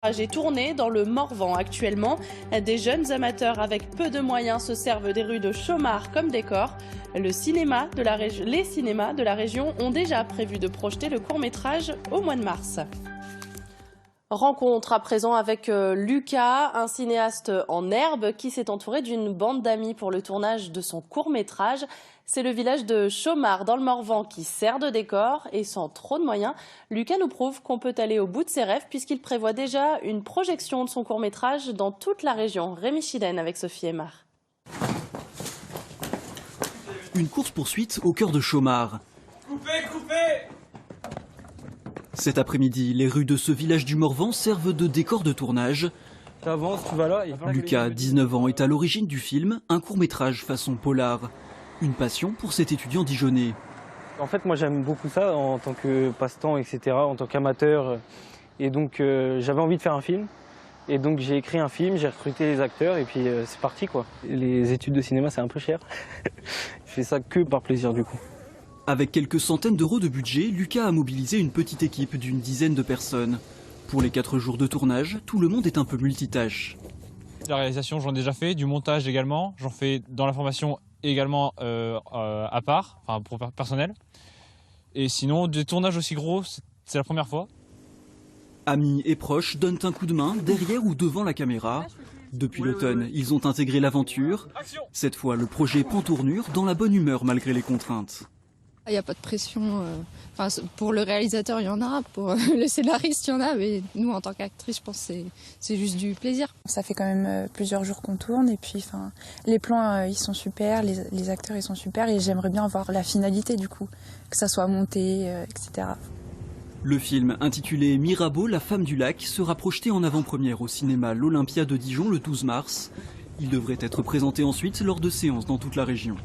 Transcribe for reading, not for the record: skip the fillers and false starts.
Est tourné dans le Morvan actuellement. Des jeunes amateurs avec peu de moyens se servent des rues de Chaumard comme décor. Les cinémas de la région ont déjà prévu de projeter le court-métrage au mois de mars. Rencontre à présent avec Lucas, un cinéaste en herbe qui s'est entouré d'une bande d'amis pour le tournage de son court-métrage. C'est le village de Chaumard dans le Morvan qui sert de décor et sans trop de moyens, Lucas nous prouve qu'on peut aller au bout de ses rêves puisqu'il prévoit déjà une projection de son court-métrage dans toute la région. Rémi Chiden avec Sophie Aymar. Une course-poursuite au cœur de Chaumard. Coupez. Cet après-midi, les rues de ce village du Morvan servent de décor de tournage. T'avances, tu vas là. Lucas, 19 ans, est à l'origine du film, un court-métrage façon polar. Une passion pour cet étudiant dijonnais. En fait, moi j'aime beaucoup ça en tant que passe-temps, etc., en tant qu'amateur. Et donc j'avais envie de faire un film. Et donc j'ai écrit un film, j'ai recruté les acteurs et puis c'est parti quoi. Les études de cinéma c'est un peu cher. Je fais ça que par plaisir du coup. Avec quelques centaines d'euros de budget, Lucas a mobilisé une petite équipe d'une dizaine de personnes. Pour les 4 jours de tournage, tout le monde est un peu multitâche. La réalisation, j'en ai déjà fait, du montage également, j'en fais dans la formation également à part, enfin pour personnel. Et sinon, des tournages aussi gros, c'est la première fois. Amis et proches donnent un coup de main derrière ou devant la caméra. Depuis l'automne, ils ont intégré l'aventure. Cette fois, le projet prend tournure dans la bonne humeur malgré les contraintes. Il n'y a pas de pression. Pour le réalisateur, il y en a. Pour le scénariste, il y en a. Mais nous, en tant qu'actrice, je pense que c'est juste du plaisir. Ça fait quand même plusieurs jours qu'on tourne. Et puis, les plans, ils sont super. Les acteurs, ils sont super. Et j'aimerais bien voir la finalité, du coup. Que ça soit monté, etc. Le film, intitulé Mirabeau, la femme du lac, sera projeté en avant-première au cinéma L'Olympia de Dijon le 12 mars. Il devrait être présenté ensuite lors de séances dans toute la région.